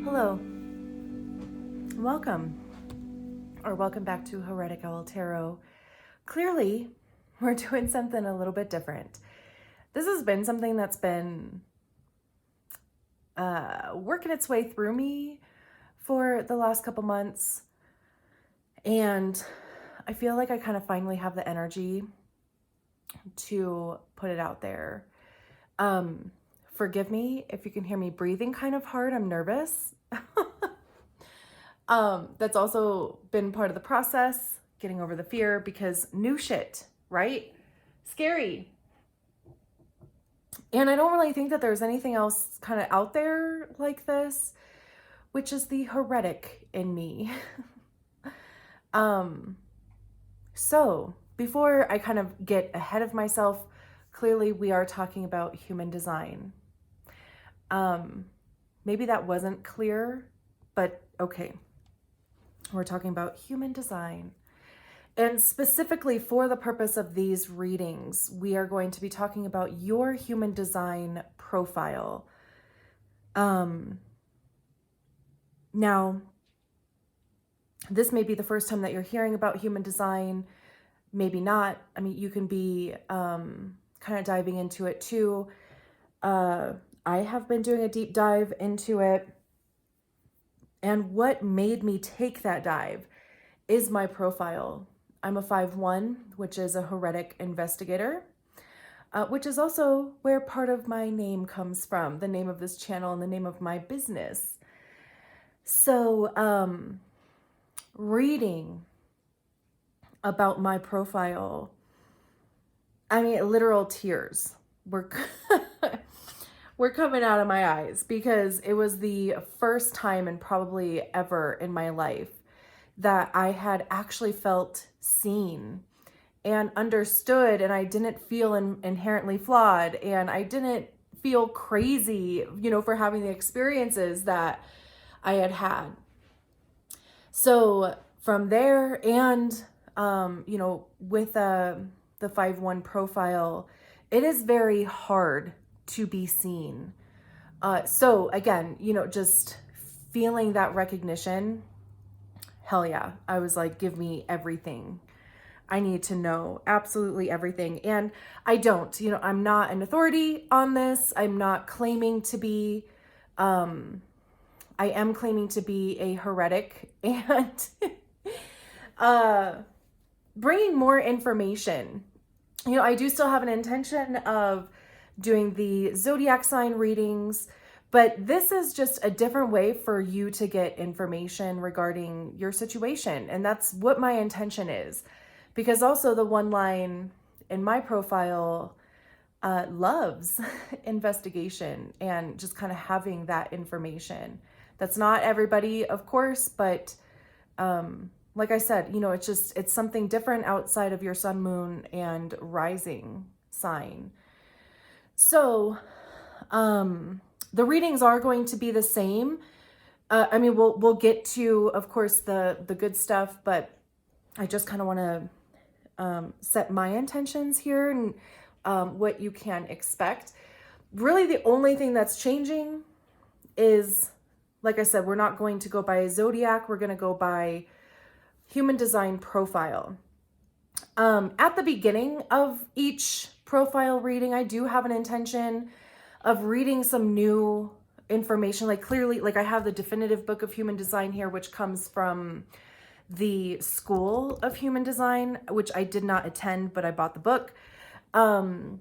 Hello, welcome, or welcome back to Heretic Owl Tarot. Clearly, we're doing something a little bit different. This has been something that's been working its way through me for the last couple months, and I feel like I kind of finally have the energy to put it out there. Forgive me if you can hear me breathing kind of hard. I'm nervous. That's also been part of the process, getting over the fear, because new shit, right? Scary. And I don't really think that there's anything else kind of out there like this, which is the heretic in me. So before I kind of get ahead of myself, clearly we are talking about human design. Maybe that wasn't clear, but okay. We're talking about human design. And specifically for the purpose of these readings, we are going to be talking about your human design profile. Now, this may be the first time that you're hearing about human design, maybe not. I mean, you can be kind of diving into it too. I have been doing a deep dive into it. And what made me take that dive is my profile. I'm a 5/1, which is a heretic investigator, which is also where part of my name comes from, the name of this channel and the name of my business. So, reading about my profile, I mean, literal tears were were coming out of my eyes, because it was the first time and probably ever in my life that I had actually felt seen and understood, and I didn't feel inherently flawed, and I didn't feel crazy, for having the experiences that I had had. So from there, and with the 5/1 profile, it is very hard to be seen. So again, just feeling that recognition, hell yeah. I was like, give me everything. I need to know absolutely everything. And I don't, I'm not an authority on this. I'm not claiming to be, I am claiming to be a heretic and bringing more information. I do still have an intention of doing the Zodiac sign readings, but this is just a different way for you to get information regarding your situation. And that's what my intention is. Because also the one line in my profile loves investigation and just kind of having that information. That's not everybody, of course, but like I said, it's something different outside of your sun, moon, and rising sign. So, the readings are going to be the same. I mean, we'll get to, of course, the good stuff, but I just kind of want to set my intentions here and what you can expect. Really, the only thing that's changing is, like I said, we're not going to go by a Zodiac. We're going to go by human design profile. At the beginning of each profile reading, I do have an intention of reading some new information. Like clearly, like I have the definitive book of human design here, which comes from the School of Human Design, which I did not attend, but I bought the book. And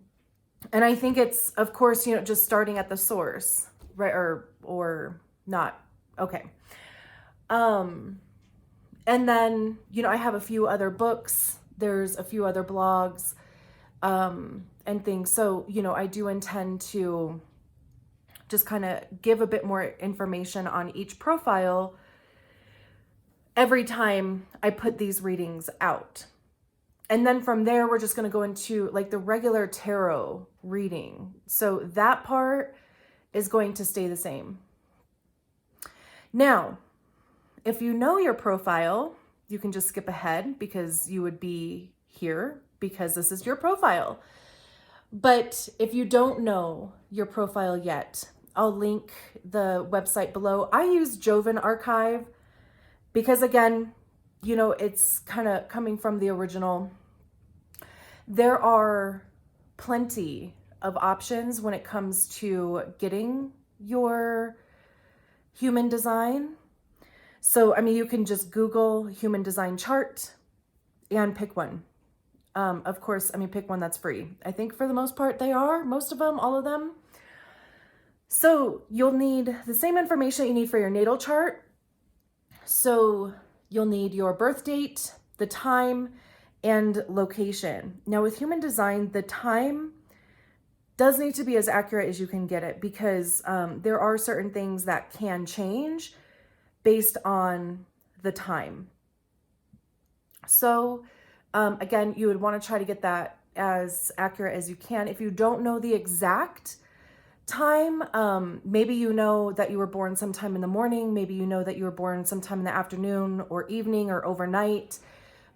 I think it's, of course, just starting at the source, right? Or not. Okay. And then, I have a few other books. There's a few other blogs, and things. So, I do intend to just kind of give a bit more information on each profile every time I put these readings out. And then from there, we're just going to go into like the regular tarot reading. So that part is going to stay the same. Now, if you know your profile, you can just skip ahead because you would be here because this is your profile. But if you don't know your profile yet, I'll link the website below. I use Jovan Archive because, again, you know, it's kind of coming from the original. There are plenty of options when it comes to getting your human design. So, I mean, you can just Google human design chart and pick one. Of course, I mean, pick one that's free. I think for the most part they are, most of them, all of them. So you'll need the same information you need for your natal chart. So you'll need your birth date, the time, and location. Now with human design, the time does need to be as accurate as you can get it, because there are certain things that can change based on the time. So again, you would want to try to get that as accurate as you can. If you don't know the exact time, maybe you know that you were born sometime in the morning, maybe you know that you were born sometime in the afternoon or evening or overnight.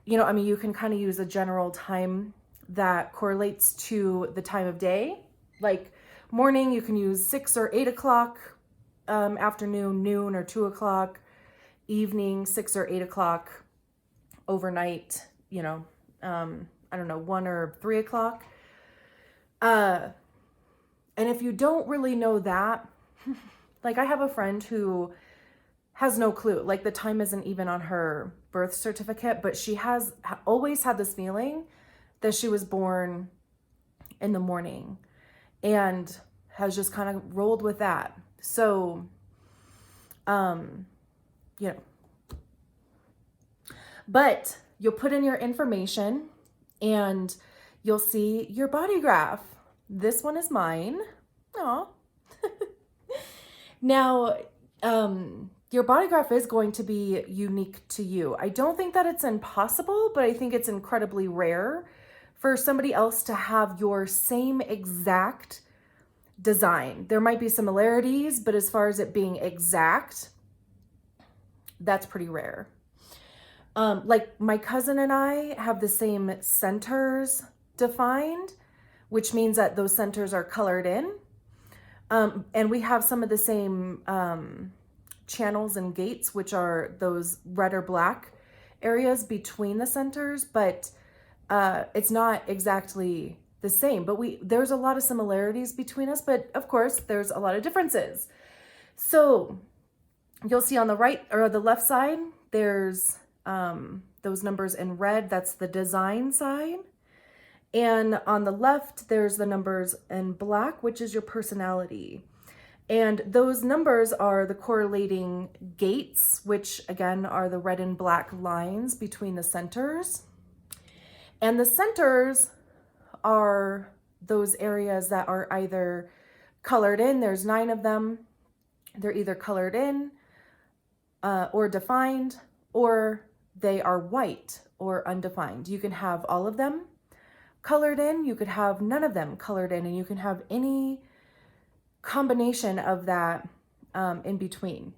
You know, I mean, you can kind of use a general time that correlates to the time of day. Like morning, you can use 6 or 8 o'clock, afternoon, noon or 2 o'clock, evening, 6 or 8 o'clock, overnight, you know, I don't know, 1 or 3 o'clock. And if you don't really know that, like I have a friend who has no clue, like the time isn't even on her birth certificate, but she has always had this feeling that she was born in the morning and has just kind of rolled with that. So, you know, but you'll put in your information and you'll see your body graph. This one is mine. Aw. Now, your body graph is going to be unique to you. I don't think that it's impossible, but I think it's incredibly rare for somebody else to have your same exact design. There might be similarities, but as far as it being exact, that's pretty rare. Like my cousin and I have the same centers defined, which means that those centers are colored in. And we have some of the same channels and gates, which are those red or black areas between the centers, but it's not exactly the same. But there's a lot of similarities between us, but of course there's a lot of differences. So you'll see on the right or the left side, there's those numbers in red, that's the design side. And on the left, there's the numbers in black, which is your personality. And those numbers are the correlating gates, which again are the red and black lines between the centers. And the centers are those areas that are either colored in, there's 9 of them. They're either colored in or defined, or they are white or undefined. You can have all of them colored in, you could have none of them colored in, and you can have any combination of that in between.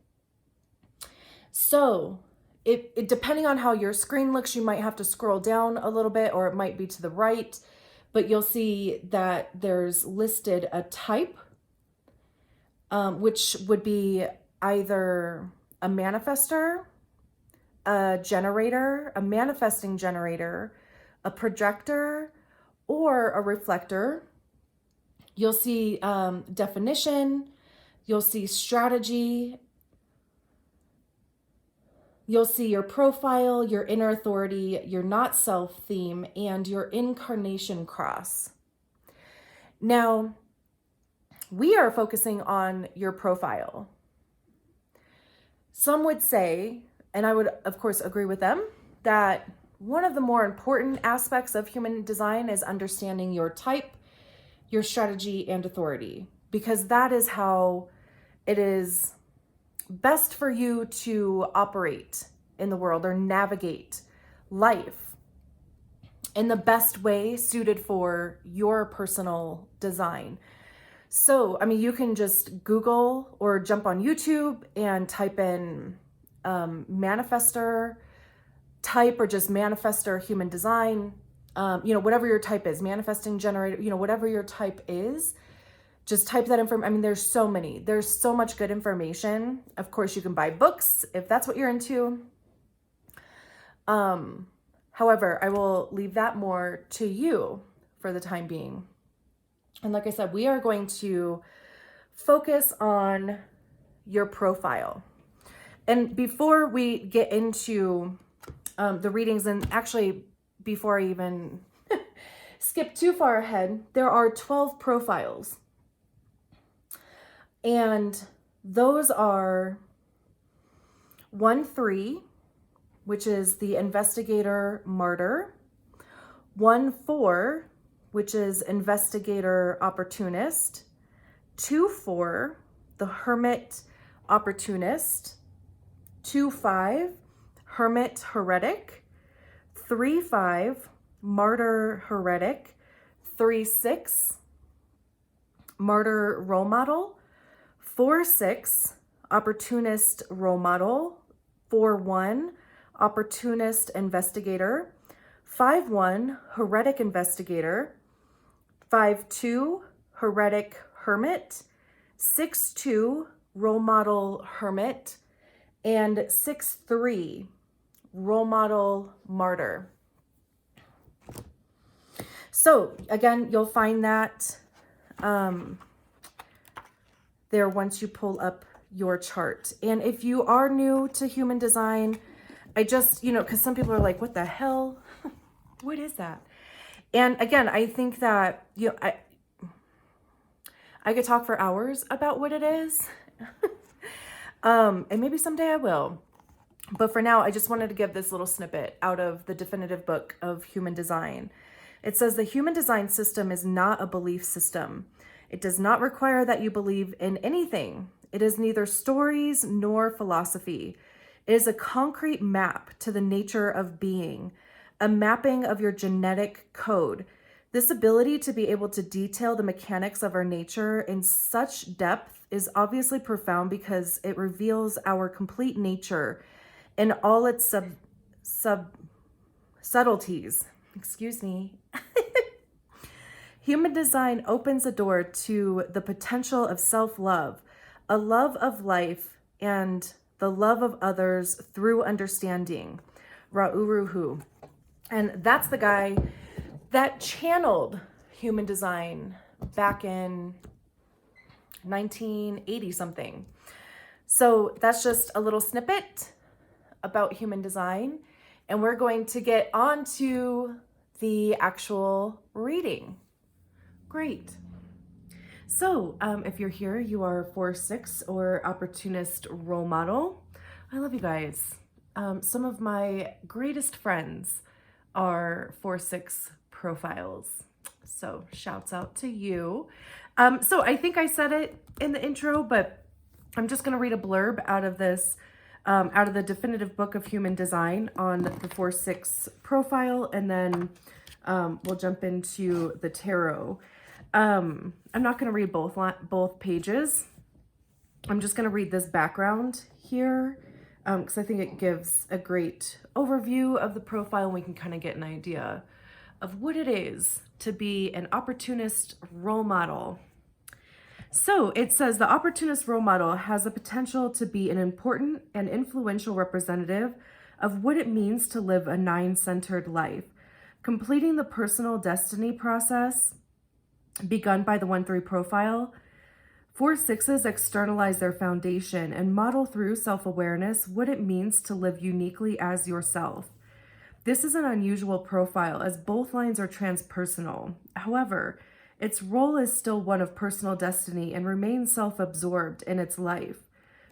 So it depending on how your screen looks, you might have to scroll down a little bit, or it might be to the right, but you'll see that there's listed a type, which would be either a manifestor, a generator, a manifesting generator, a projector, or a reflector. You'll see definition, you'll see strategy, you'll see your profile, your inner authority, your not self theme, and your incarnation cross. Now, we are focusing on your profile. Some would say, and I would of course agree with them, that one of the more important aspects of human design is understanding your type, your strategy, and authority, because that is how it is best for you to operate in the world or navigate life in the best way suited for your personal design. So, I mean, you can just Google or jump on YouTube and type in manifestor type, or just manifestor human design, you know, whatever your type is, manifesting generator, you know, whatever your type is, just type that information. I mean, there's so much good information. Of course, you can buy books if that's what you're into. However, I will leave that more to you for the time being. And like I said, we are going to focus on your profile. And before we get into the readings, and actually before I even skip too far ahead, there are 12 profiles. And those are 1-3, which is the investigator martyr, 1-4, which is investigator opportunist, 2-4, the hermit opportunist, 2-5, hermit heretic, 3-5, martyr heretic, 3-6, martyr role model, 4-6, opportunist role model, 4-1, opportunist investigator, 5-1, heretic investigator, 5-2, heretic hermit, 6-2, role model hermit, and 6-3, role model martyr. So again, you'll find that there once you pull up your chart. And if you are new to human design, I just, because some people are like, what the hell? What is that? And again, I think that, I could talk for hours about what it is. And maybe someday I will. But for now, I just wanted to give this little snippet out of the definitive book of human design. It says the human design system is not a belief system. It does not require that you believe in anything. It is neither stories nor philosophy. It is a concrete map to the nature of being, a mapping of your genetic code. This ability to be able to detail the mechanics of our nature in such depth is obviously profound because it reveals our complete nature in all its subtleties. Excuse me. Human design opens a door to the potential of self-love, a love of life, and the love of others through understanding. Ra'uruhu. And that's the guy that channeled human design back in 1980 something. So that's just a little snippet about human design. And we're going to get on to the actual reading. Great. So if you're here, you are 4-6 or opportunist role model. I love you guys. Some of my greatest friends are 4-6 profiles. So shouts out to you. So I think I said it in the intro, but I'm just going to read a blurb out of this, out of the definitive book of human design on the 4-6 profile. And then we'll jump into the tarot. I'm not going to read both pages. I'm just going to read this background here because I think it gives a great overview of the profile. And we can kind of get an idea of what it is to be an opportunist role model. So it says the opportunist role model has the potential to be an important and influential representative of what it means to live a 9-centered life, completing the personal destiny process begun by the 1-3 profile. 4-6s externalize their foundation and model through self-awareness what it means to live uniquely as yourself. This is an unusual profile as both lines are transpersonal. However, its role is still one of personal destiny and remains self-absorbed in its life.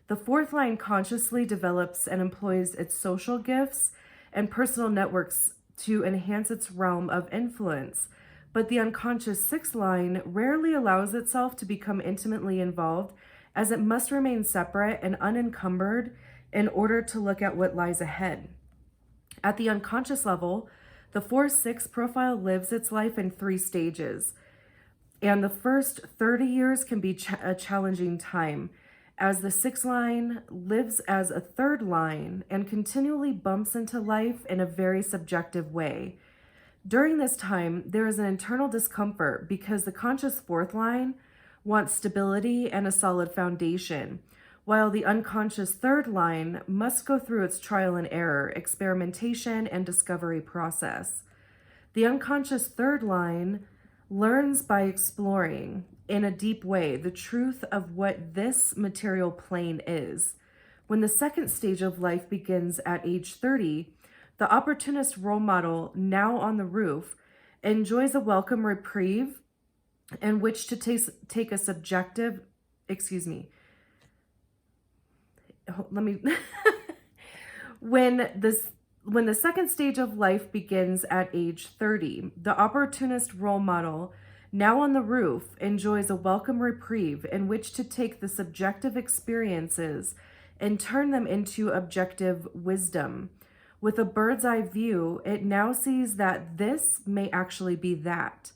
The 4th line consciously develops and employs its social gifts and personal networks to enhance its realm of influence. But the unconscious 6th line rarely allows itself to become intimately involved, as it must remain separate and unencumbered in order to look at what lies ahead. At the unconscious level, the 4-6 profile lives its life in 3 stages, and the first 30 years can be a challenging time, as the 6th line lives as a 3rd line and continually bumps into life in a very subjective way. During this time, there is an internal discomfort because the conscious 4th line wants stability and a solid foundation, while the unconscious third line must go through its trial and error, experimentation, and discovery process. The unconscious third line learns by exploring in a deep way the truth of what this material plane is. When the second stage of life begins at age 30, the opportunist role model, now on the roof, enjoys a welcome reprieve in which to take a subjective, when the second stage of life begins at age 30, the opportunist role model, now on the roof, enjoys a welcome reprieve in which to take the subjective experiences and turn them into objective wisdom. With a bird's eye view, it now sees that this may actually be that.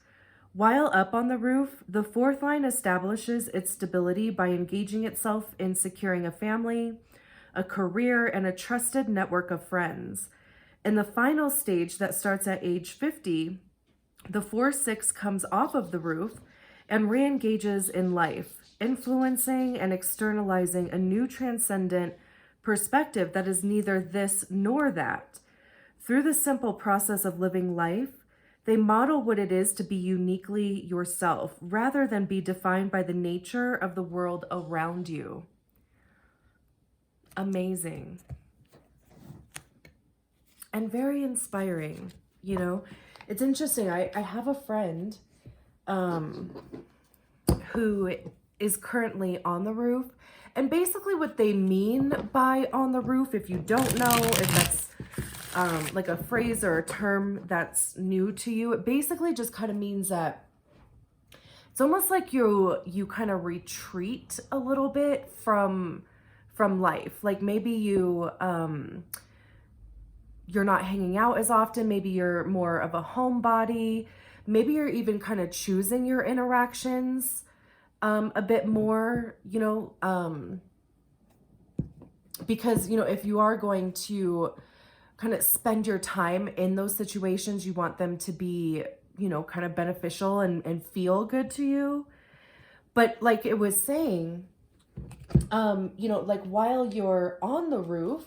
While up on the roof, the fourth line establishes its stability by engaging itself in securing a family, a career, and a trusted network of friends. In the final stage that starts at age 50, the 4-6 comes off of the roof and re-engages in life, influencing and externalizing a new transcendent perspective that is neither this nor that. Through the simple process of living life, they model what it is to be uniquely yourself, rather than be defined by the nature of the world around you. Amazing. And very inspiring, you know. It's interesting. I have a friend who is currently on the roof. And basically what they mean by on the roof, if you don't know, if that's like a phrase or a term that's new to you, it basically just kind of means that it's almost like you kind of retreat a little bit from life. Like maybe you're not hanging out as often. Maybe you're more of a homebody. Maybe you're even kind of choosing your interactions a bit more, you know, because, you know, if you are going to kind of spend your time in those situations, you want them to be, you know, kind of beneficial and feel good to you. But like it was saying, you know, like while you're on the roof,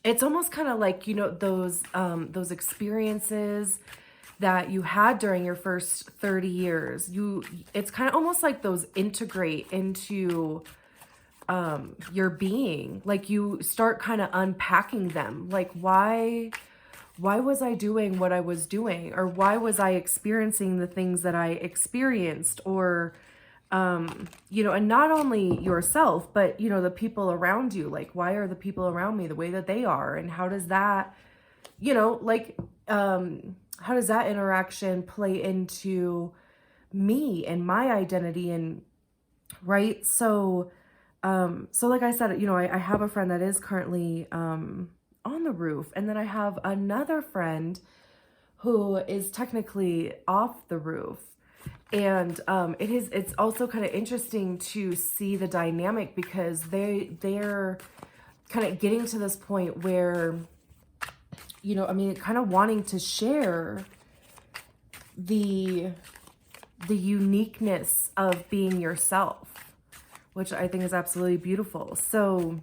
it's almost kind of like, you know, those experiences that you had during your first 30 years, it's kind of almost like those integrate into your being. Like you start kind of unpacking them. Like why was I doing what I was doing? Or why was I experiencing the things that I experienced? Or, you know, and not only yourself, but, you know, the people around you. Like, why are the people around me the way that they are? And how does that, you know, like, how does that interaction play into me and my identity? And right. So like I said, you know, I have a friend that is currently, on the roof. And then I have another friend who is technically off the roof. And, it's also kind of interesting to see the dynamic because they're kind of getting to this point where, you know, I mean, kind of wanting to share the uniqueness of being yourself, which I think is absolutely beautiful. So,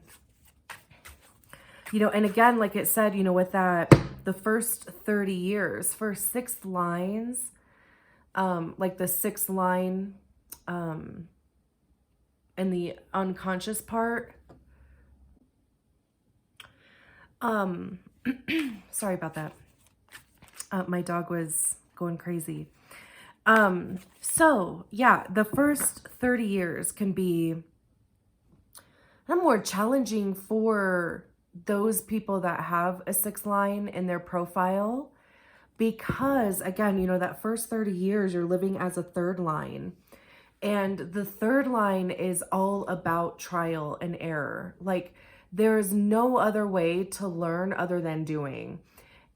you know, and again, like it said, you know, with that, the first 30 years, first 6 lines, like the 6th line, in the unconscious part, sorry about that. My dog was going crazy. So yeah, the first 30 years can be more challenging for those people that have a 6th line in their profile, because again, you know, that first 30 years you're living as a 3rd line. And the 3rd line is all about trial and error. Like there's no other way to learn other than doing.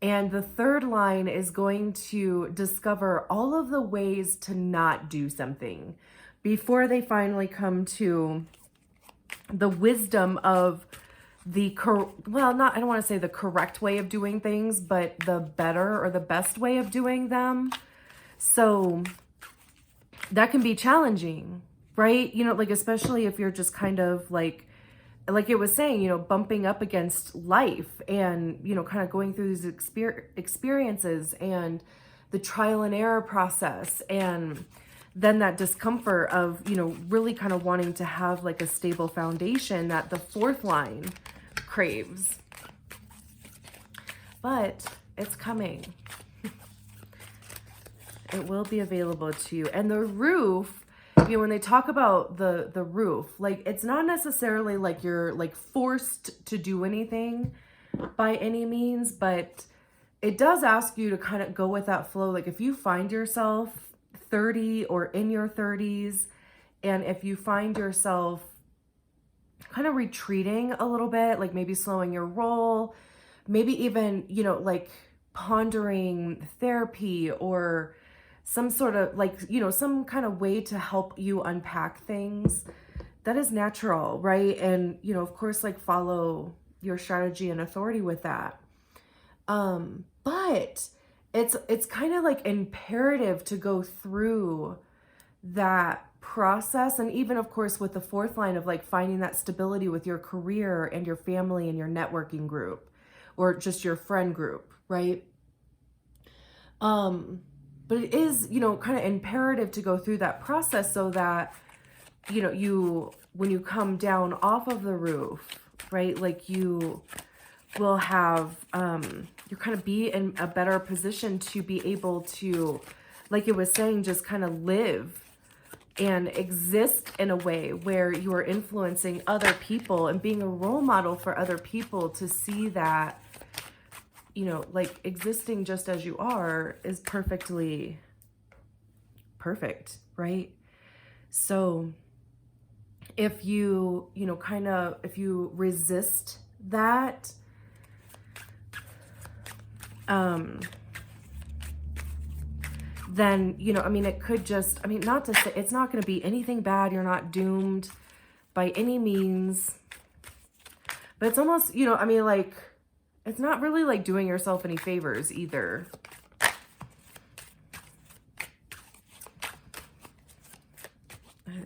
And the 3rd line is going to discover all of the ways to not do something before they finally come to the wisdom of I don't want to say the correct way of doing things, but the better or the best way of doing them. So that can be challenging, right? You know, like, especially if you're just kind of like it was saying, you know, bumping up against life and, you know, kind of going through these experiences and the trial and error process, and then that discomfort of, you know, really kind of wanting to have like a stable foundation that the fourth line craves. But it's coming. It will be available to you. And the roof, you know, when they talk about the roof, like, it's not necessarily like you're like forced to do anything by any means, but it does ask you to kind of go with that flow. Like, if you find yourself 30 or in your 30s, and if you find yourself kind of retreating a little bit, like maybe slowing your roll, maybe even, you know, like pondering therapy or some sort of like, you know, some kind of way to help you unpack things, that is natural, right? And, you know, of course, like, follow your strategy and authority with that. But it's kind of like imperative to go through that process. And even, of course, with the fourth line of like finding that stability with your career and your family and your networking group, or just your friend group, right? But it is, you know, kind of imperative to go through that process so that, you know, when you come down off of the roof, right, like, you will have, you kind of be in a better position to be able to, like it was saying, just kind of live and exist in a way where you are influencing other people and being a role model for other people to see that, you know, like, existing just as you are is perfectly perfect, right? So if you, you know, kind of, if you resist that, then, you know, I mean, it could just, I mean, not to say, it's not going to be anything bad. You're not doomed by any means, but it's almost, you know, I mean, like, it's not really like doing yourself any favors either.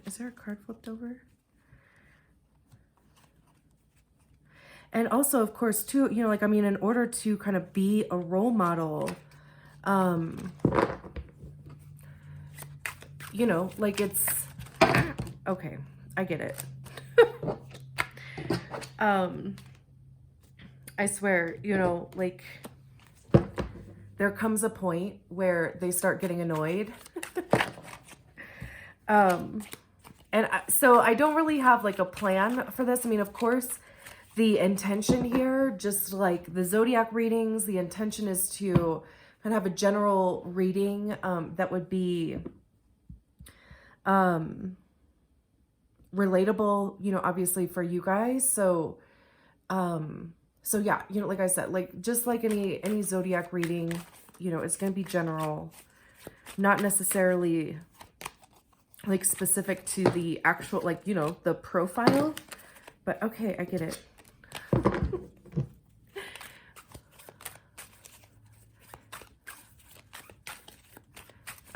Is there a card flipped over? And also, of course, too, you know, like, I mean, in order to kind of be a role model, you know, like, it's, okay, I get it. I swear, you know, like, there comes a point where they start getting annoyed. So I don't really have like a plan for this. I mean, of course, the intention here, just like the Zodiac readings, the intention is to kind of have a general reading that would be relatable, you know, obviously for you guys. So yeah, you know, like I said, like, just like any Zodiac reading, you know, it's going to be general, not necessarily like specific to the actual, like, you know, the profile, but okay, I get it.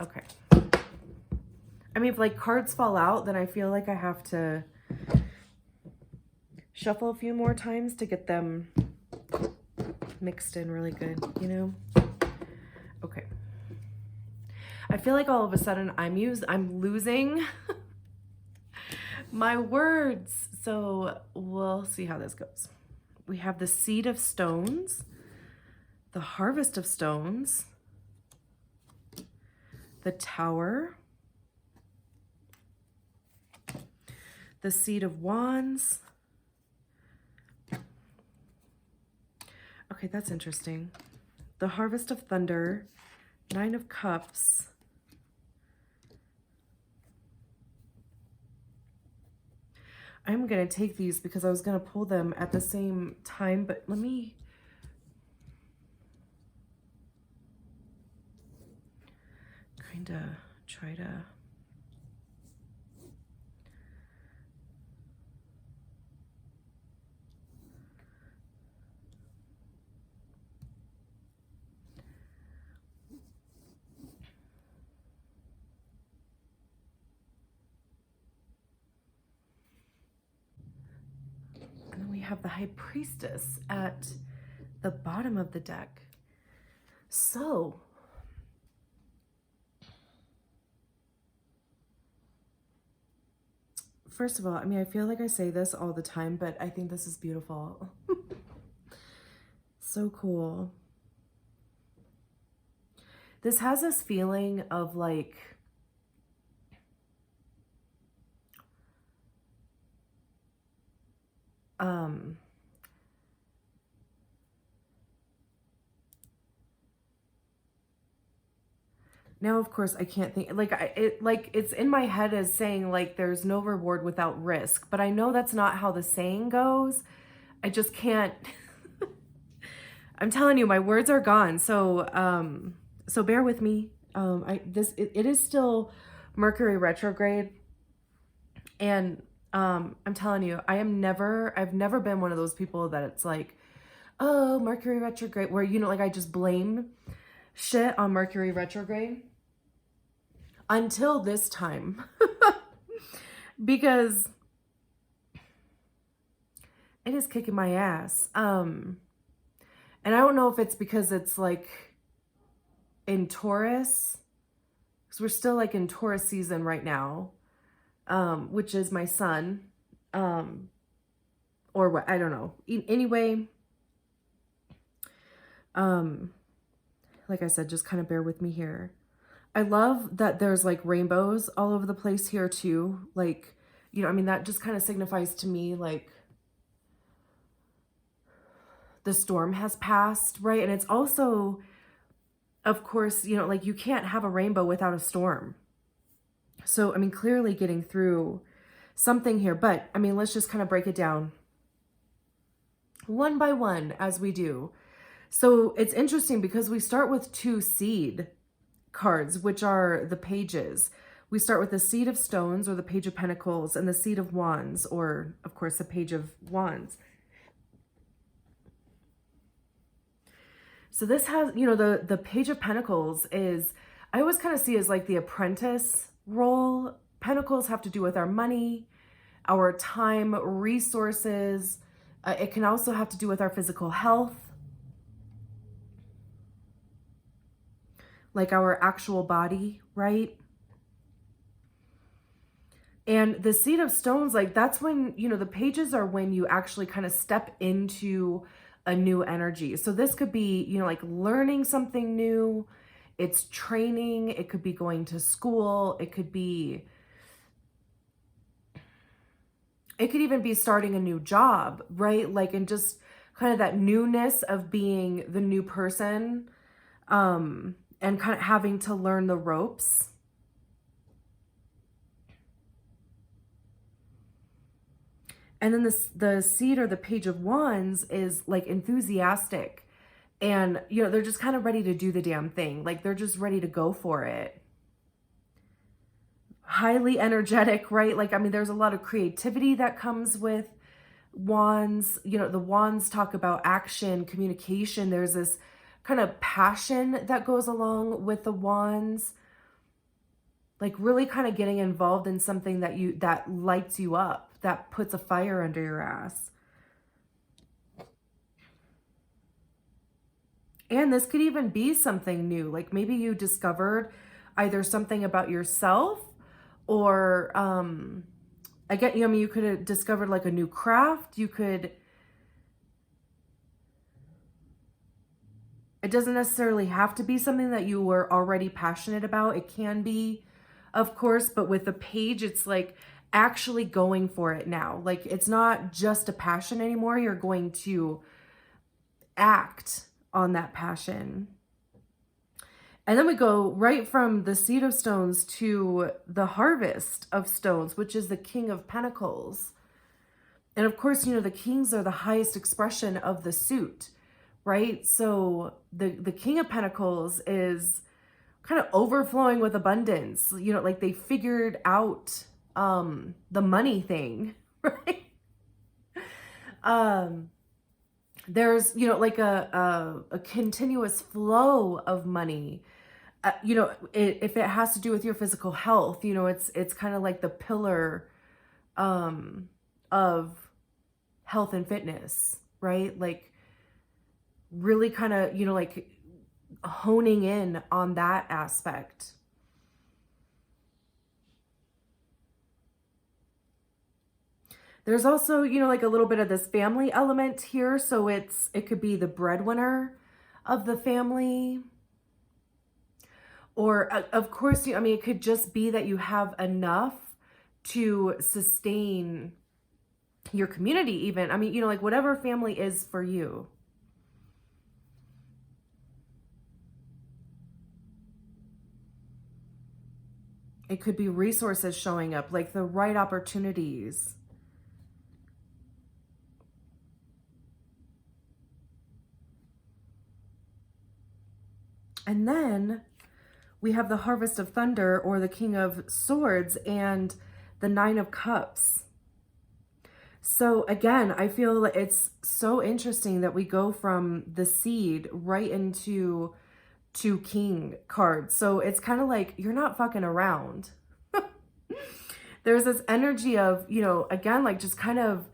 Okay. I mean, if like cards fall out, then I feel like I have to shuffle a few more times to get them mixed in really good, you know? Okay. I feel like all of a sudden I'm losing my words. So we'll see how this goes. We have the Seed of Stones, the Harvest of Stones, the Tower, the Seed of Wands. Okay, that's interesting. The Harvest of Thunder, Nine of Cups, I'm going to take these because I was going to pull them at the same time, but let me kind of try to have the High Priestess at the bottom of the deck. So, first of all, I mean, I feel like I say this all the time, but I think this is beautiful. So cool. This has this feeling of like, now, of course, I can't think, like, it's in my head as saying, like, there's no reward without risk. But I know that's not how the saying goes. I just can't. I'm telling you, my words are gone. So, so bear with me. It is still Mercury retrograde. And I'm telling you, I've never been one of those people that it's like, oh, Mercury retrograde, where, you know, like I just blame shit on Mercury retrograde. Until this time. Because it is kicking my ass. And I don't know if it's because it's like in Taurus, because we're still like in Taurus season right now, which is my sun, or what, I don't know. Anyway, like I said, just kind of bear with me here. I love that there's like rainbows all over the place here too. Like, you know, I mean, that just kind of signifies to me like the storm has passed, right? And it's also, of course, you know, like you can't have a rainbow without a storm. So, I mean, clearly getting through something here, but I mean, let's just kind of break it down one by one as we do. So it's interesting because we start with 2 seed cards, which are the pages. We start with the Seed of Stones, or the Page of Pentacles, and the Seed of Wands, or of course the Page of Wands. So this has, you know, the Page of Pentacles is, I always kind of see as like the apprentice role. Pentacles have to do with our money, our time, resources. It can also have to do with our physical health, like our actual body, right? And the Seed of Stones, like that's when, you know, the pages are when you actually kind of step into a new energy. So this could be, you know, like learning something new. It's training. It could be going to school. It could even be starting a new job, right? Like, and just kind of that newness of being the new person, and kind of having to learn the ropes. And then the Seed, or the Page of Wands, is like enthusiastic. And, you know, they're just kind of ready to do the damn thing. Like they're just ready to go for it. Highly energetic, right? Like, I mean, there's a lot of creativity that comes with Wands. You know, the Wands talk about action, communication. There's this kind of passion that goes along with the Wands. Like really kind of getting involved in something that lights you up, that puts a fire under your ass. And this could even be something new. Like maybe you discovered either something about yourself, or again, you know, I mean, you could have discovered like a new craft. You could, it doesn't necessarily have to be something that you were already passionate about. It can be, of course, but with the page, it's like actually going for it now. Like it's not just a passion anymore. You're going to act on that passion. And then we go right from the Seed of Stones to the Harvest of Stones, which is the King of Pentacles. And of course, you know, the kings are the highest expression of the suit, right? So the King of Pentacles is kind of overflowing with abundance. You know, like they figured out the money thing, right? There's, you know, like a continuous flow of money. You know, if it has to do with your physical health, you know, it's kind of like the pillar of health and fitness, right? Like really kind of, you know, like honing in on that aspect. There's also, you know, like a little bit of this family element here. So it could be the breadwinner of the family. Or of course, I mean, it could just be that you have enough to sustain your community even. I mean, you know, like whatever family is for you. It could be resources showing up, like the right opportunities. And then we have the Harvest of Thunder, or the King of Swords, and the Nine of Cups. So again, I feel like it's so interesting that we go from the seed right into two king cards. So it's kind of like you're not fucking around. There's this energy of, you know, again, like just kind of,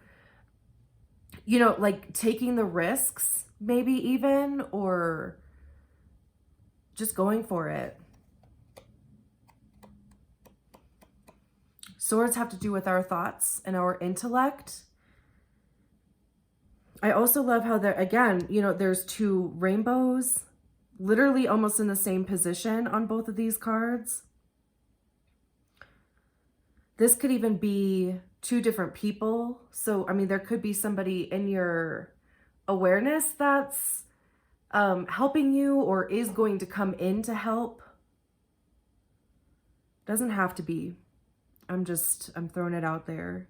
you know, like taking the risks, maybe even, or just going for it. Swords have to do with our thoughts and our intellect. I also love how there, again, you know, there's two rainbows, literally almost in the same position on both of these cards. This could even be two different people. So, I mean, there could be somebody in your awareness that's helping you or is going to come in to help. Doesn't have to be. I'm throwing it out there.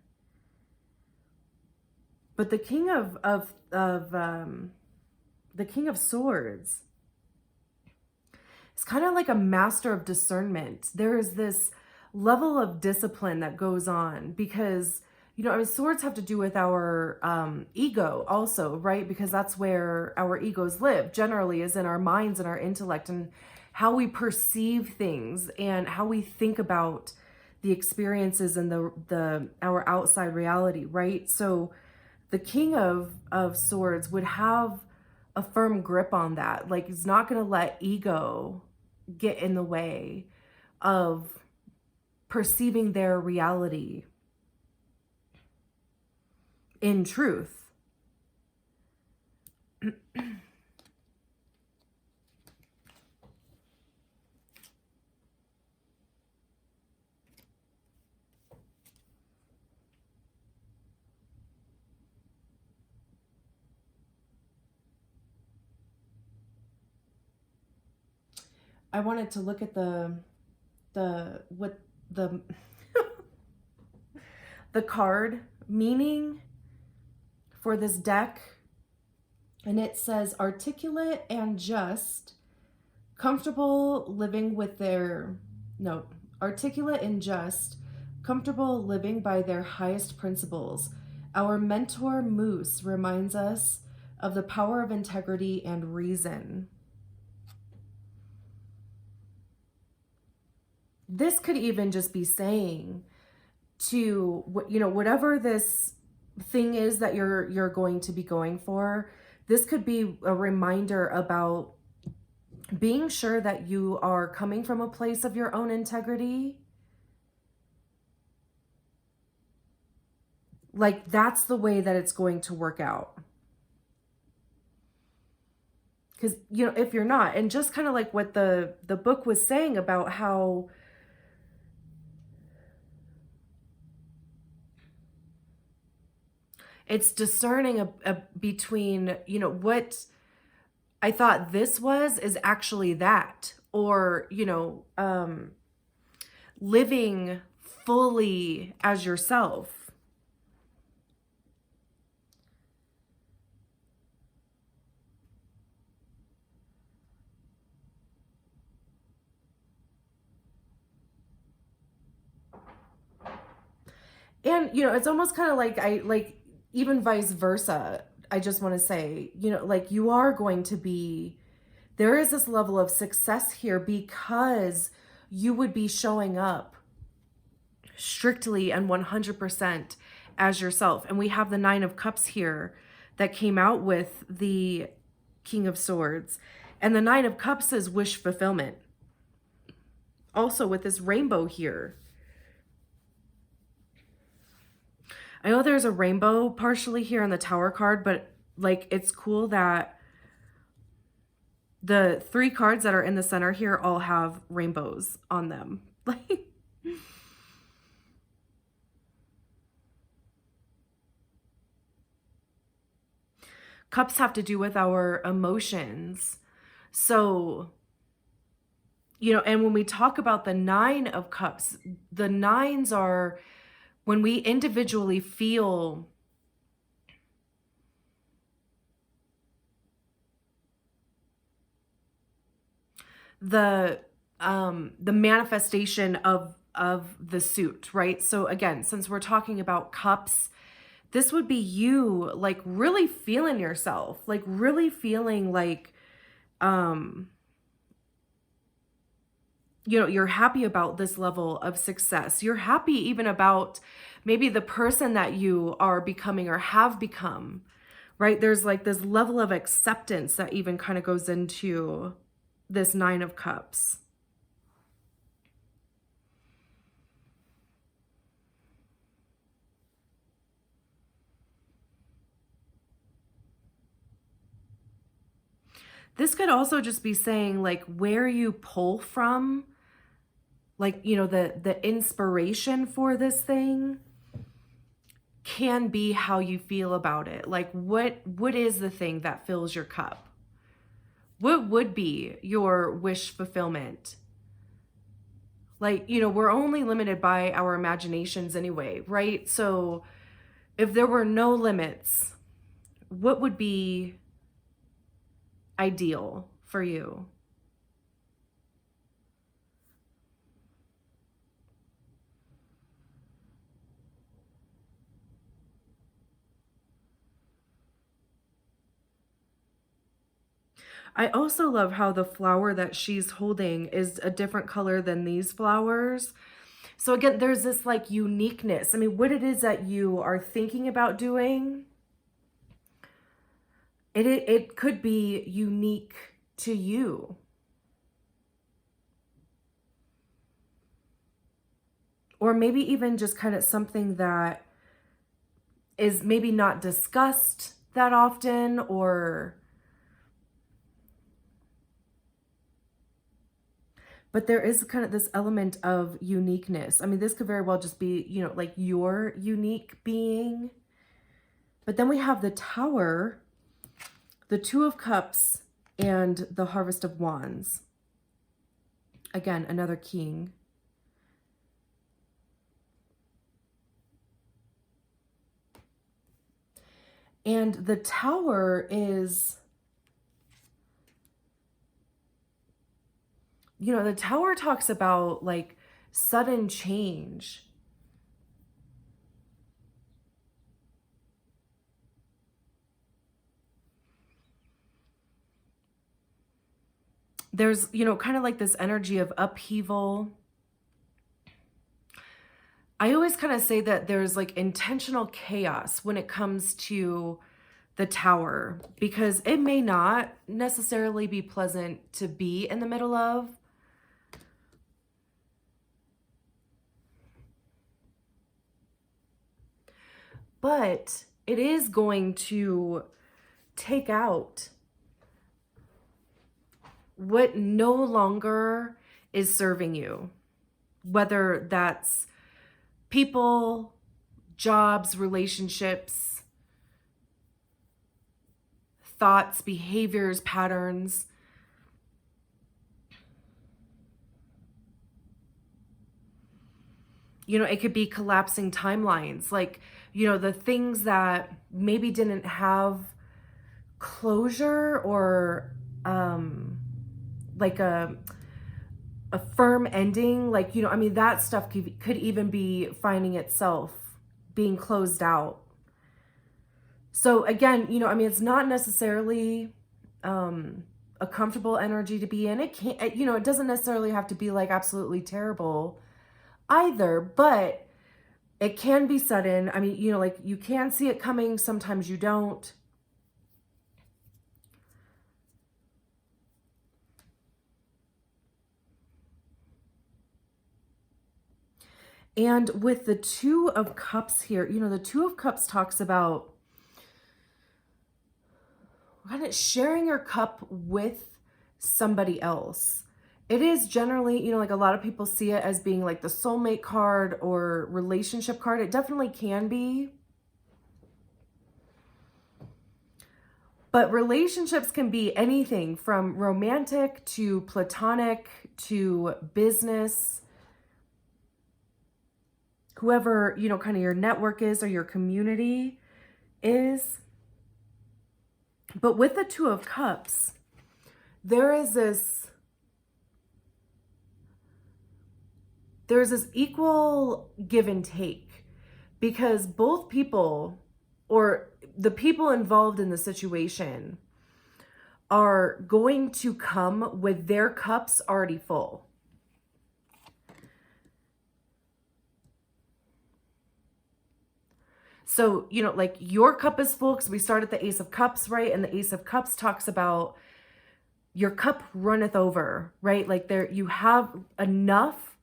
But the King the King of Swords is kind of like a master of discernment. There is this level of discipline that goes on because, you know, I mean, swords have to do with our ego also, right? Because that's where our egos live generally, is in our minds and our intellect, and how we perceive things and how we think about the experiences and our outside reality, right? So the King of Swords would have a firm grip on that. Like, he's not going to let ego get in the way of perceiving their reality in truth. I wanted to look at the the card meaning for this deck, and it says articulate and just, comfortable living with their articulate and just, comfortable living by their highest principles. Our mentor Moose reminds us of the power of integrity and reason. This could even just be saying to, you know, whatever this thing is that you're going to be going for, this could be a reminder about being sure that you are coming from a place of your own integrity. Like, that's the way that it's going to work out. Because, you know, if you're not, and just kind of like what the book was saying about how it's discerning between, you know, what I thought this was is actually that, or, you know, living fully as yourself. And, you know, it's almost kind of like even vice versa. I just want to say, you know, like, you are going to be, there is this level of success here because you would be showing up strictly and 100% as yourself. And we have the Nine of Cups here that came out with the King of Swords. And the Nine of Cups is wish fulfillment. Also with this rainbow here. I know there's a rainbow partially here on the Tower card, but like it's cool that the 3 cards that are in the center here all have rainbows on them. Like, cups have to do with our emotions. So, you know, and when we talk about the 9 of Cups, the 9s are when we individually feel the manifestation of the suit, right? So again, since we're talking about cups, this would be you like really feeling yourself, like really feeling like you know, you're happy about this level of success. You're happy even about maybe the person that you are becoming or have become, right? There's like this level of acceptance that even kind of goes into this 9 of Cups. This could also just be saying like where you pull from, like, you know, the inspiration for this thing can be how you feel about it. Like what is the thing that fills your cup? What would be your wish fulfillment? Like, you know, we're only limited by our imaginations anyway, right? So if there were no limits, what would be ideal for you? I also love how the flower that she's holding is a different color than these flowers. So again, there's this like uniqueness. I mean, what it is that you are thinking about doing, it could be unique to you. Or maybe even just kind of something that is maybe not discussed that often, or but there is kind of this element of uniqueness. I mean, this could very well just be, you know, like your unique being. But then we have the Tower, the 2 of Cups, and the Harvest of Wands. Again, another king. And the Tower is, you know, the Tower talks about like sudden change. There's, you know, kind of like this energy of upheaval. I always kind of say that there's like intentional chaos when it comes to the Tower, because it may not necessarily be pleasant to be in the middle of. But it is going to take out what no longer is serving you, whether that's people, jobs, relationships, thoughts, behaviors, patterns. You know, it could be collapsing timelines, like, you know, the things that maybe didn't have closure or like a firm ending, like, you know, I mean, that stuff could even be finding itself being closed out. So again, you know, I mean, it's not necessarily a comfortable energy to be in. It can't, you know, it doesn't necessarily have to be like absolutely terrible either, but It can be sudden. I mean, you know, like you can see it coming. Sometimes you don't. And with the Two of Cups here, you know, the Two of Cups talks about kind of sharing your cup with somebody else. It is generally, you know, like a lot of people see it as being like the soulmate card or relationship card. It definitely can be. But relationships can be anything from romantic to platonic to business. Whoever, you know, kind of your network is or your community is. But with the Two of Cups, there's this equal give and take, because both people, or the people involved in the situation, are going to come with their cups already full. So, you know, like your cup is full because we start at the Ace of Cups, right? And the Ace of Cups talks about your cup runneth over, right? Like there, you have enough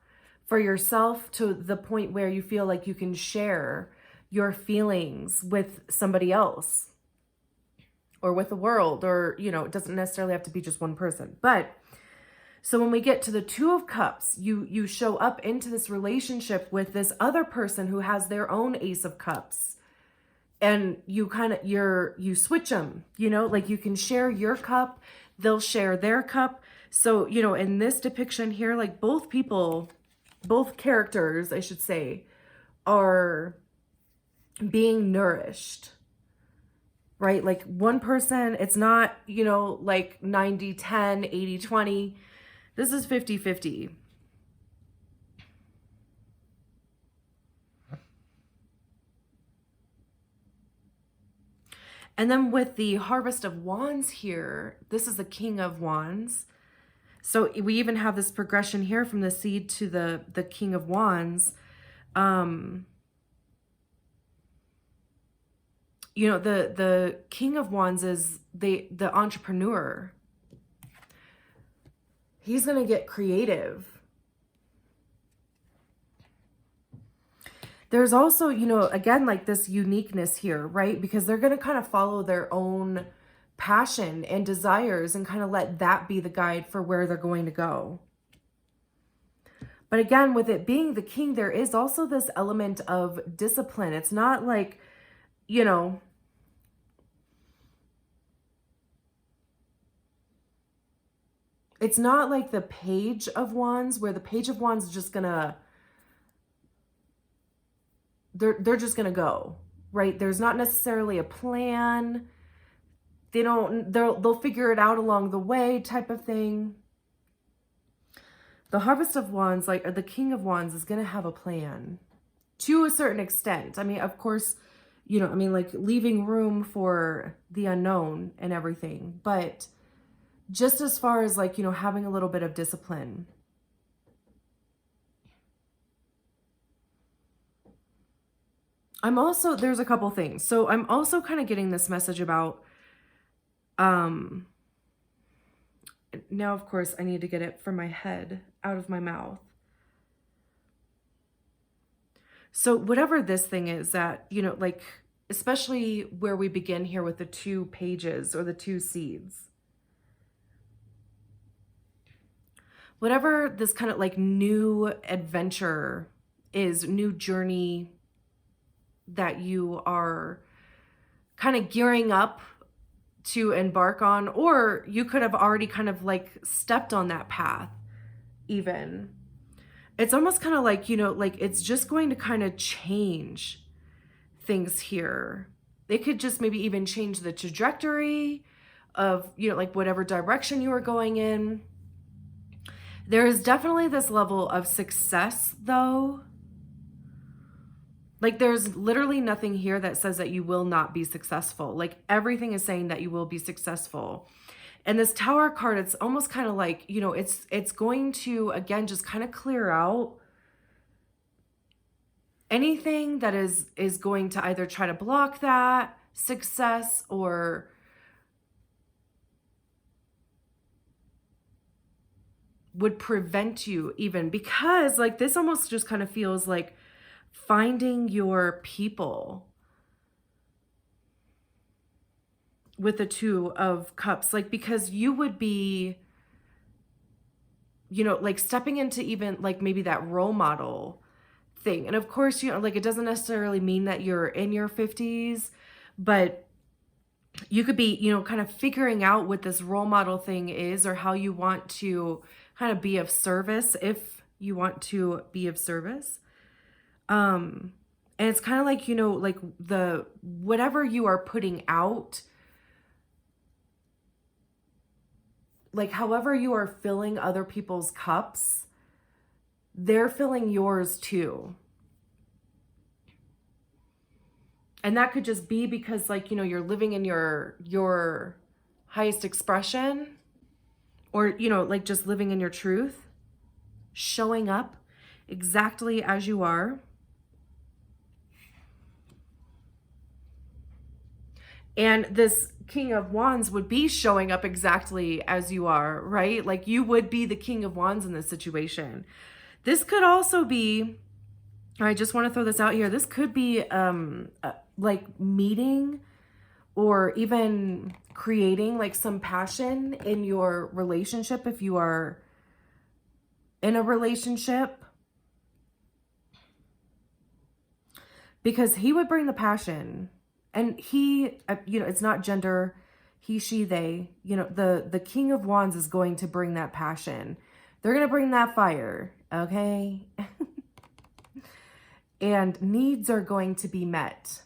for yourself to the point where you feel like you can share your feelings with somebody else or with the world, or, you know, it doesn't necessarily have to be just one person. But so when we get to the Two of Cups, you show up into this relationship with this other person who has their own Ace of Cups. And you kind of, you switch them, you know, like you can share your cup, they'll share their cup. So, you know, in this depiction here, like both people, both characters, I should say, are being nourished, right? Like one person, it's not, you know, like 90-10, 80-20. This is 50-50. And then with the Harvest of Wands here, this is the King of Wands. So we even have this progression here from the Seed to the King of Wands. You know, the King of Wands is the entrepreneur. He's going to get creative. There's also, you know, again, like this uniqueness here, right? Because they're going to kind of follow their own passion and desires and kind of let that be the guide for where they're going to go. But again, with it being the king, there is also this element of discipline. It's not like, you know, it's not like the Page of Wands, where the Page of Wands is just gonna, they're just gonna go, right? There's not necessarily a plan. They'll figure it out along the way type of thing. The Harvest of Wands, like, or the King of Wands, is gonna have a plan to a certain extent. I mean, of course, you know, I mean, like leaving room for the unknown and everything, but just as far as like, you know, having a little bit of discipline. I'm also, there's a couple things. So I'm also kind of getting this message about, now of course I need to get it from my head out of my mouth. So whatever this thing is that, you know, like, especially where we begin here with the two pages or the two seeds, whatever this kind of like new adventure is, new journey that you are kind of gearing up to embark on, or you could have already kind of like stepped on that path even. It's almost kind of like, you know, like it's just going to kind of change things here. It could just maybe even change the trajectory of, you know, like whatever direction you were going in. There is definitely this level of success though. Like there's literally nothing here that says that you will not be successful. Like everything is saying that you will be successful. And this Tower card, it's almost kind of like, you know, it's going to, again, just kind of clear out anything that is going to either try to block that success or would prevent you even, because like this almost just kind of feels like finding your people with the Two of Cups, like because you would be, like stepping into even like maybe that role model thing. And of course, like it doesn't necessarily mean that you're in your 50s, but you could be, kind of figuring out what this role model thing is, or how you want to kind of be of service, if you want to be of service. And it's kind of like, like the whatever you are putting out, like however you are filling other people's cups, they're filling yours too. And that could just be because like, you're living in your highest expression, or, like just living in your truth, showing up exactly as you are. And this King of Wands would be showing up exactly as you are, right? Like you would be the King of Wands in this situation. This could also be, I just want to throw this out here, this could be like meeting or even creating like some passion in your relationship if you are in a relationship, because he would bring the passion. And he, it's not gender, he, she, they, the King of Wands is going to bring that passion. They're going to bring that fire, okay? And needs are going to be met.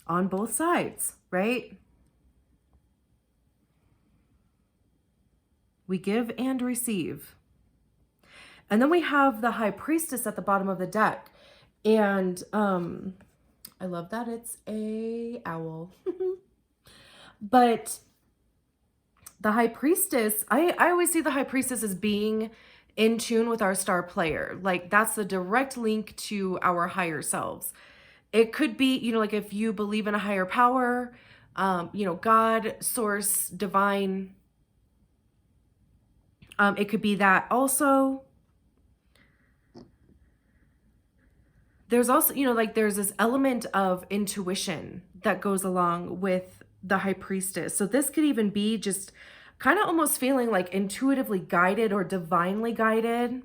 On both sides, right? We give and receive. And then we have the High Priestess at the bottom of the deck. And I love that it's a owl. But the High Priestess, I always see the High Priestess as being in tune with our star player. Like that's the direct link to our higher selves. It could be, like if you believe in a higher power, God, source, divine. It could be that also. There's also, like there's this element of intuition that goes along with the High Priestess. So this could even be just kind of almost feeling like intuitively guided or divinely guided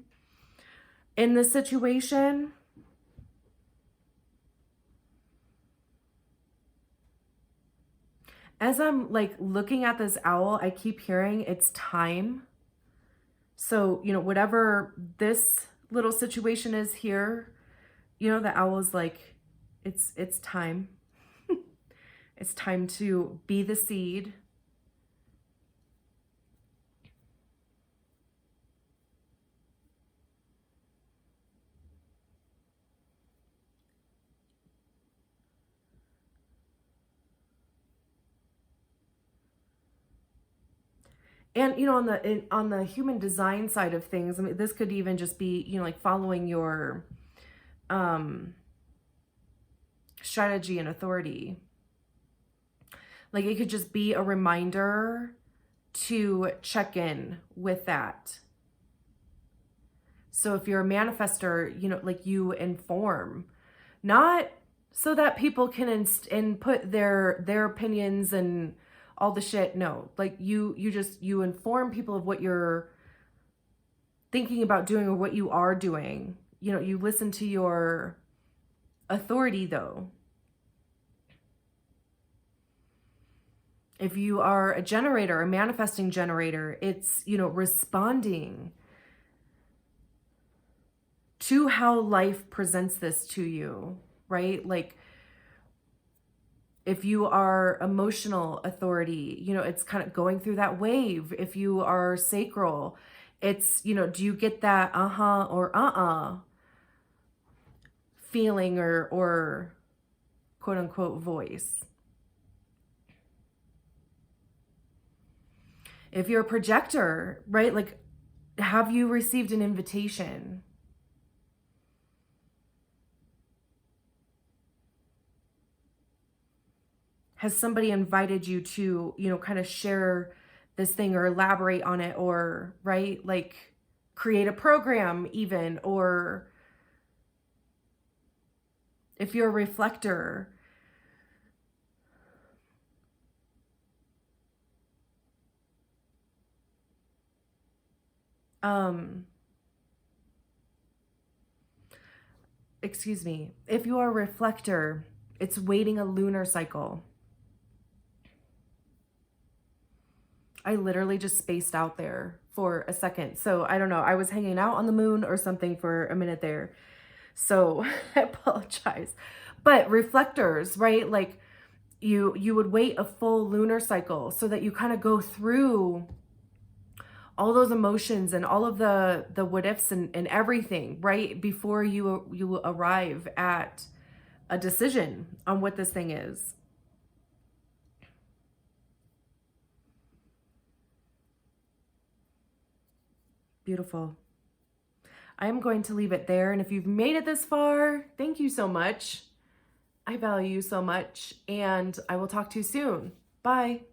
in this situation. As I'm like looking at this owl, I keep hearing it's time. So, whatever this little situation is here, the owl is like, it's time. It's time to be the seed. And, on the human design side of things, I mean, this could even just be, like following your strategy and authority. Like it could just be a reminder to check in with that. So if you're a manifester, like you inform, not so that people can input their opinions and all the shit. No, like you inform people of what you're thinking about doing or what you are doing. You listen to your authority though. If you are a generator, a manifesting generator, it's, responding to how life presents this to you, right? Like if you are emotional authority, it's kind of going through that wave. If you are sacral, it's, do you get that or feeling or quote unquote voice? If you're a projector, right? Like, have you received an invitation? Has somebody invited you to, you know, kind of share this thing or elaborate on it, or, right? Like, create a program even, or if you're a reflector, excuse me, if you are a reflector, it's waiting a lunar cycle. I literally just spaced out there for a second. So I don't know. I was hanging out on the moon or something for a minute there. So I apologize. But reflectors, right? Like you would wait a full lunar cycle so that you kind of go through all those emotions and all of the what ifs and everything, right? Before you arrive at a decision on what this thing is. Beautiful. I am going to leave it there. And if you've made it this far, thank you so much. I value you so much. And I will talk to you soon. Bye.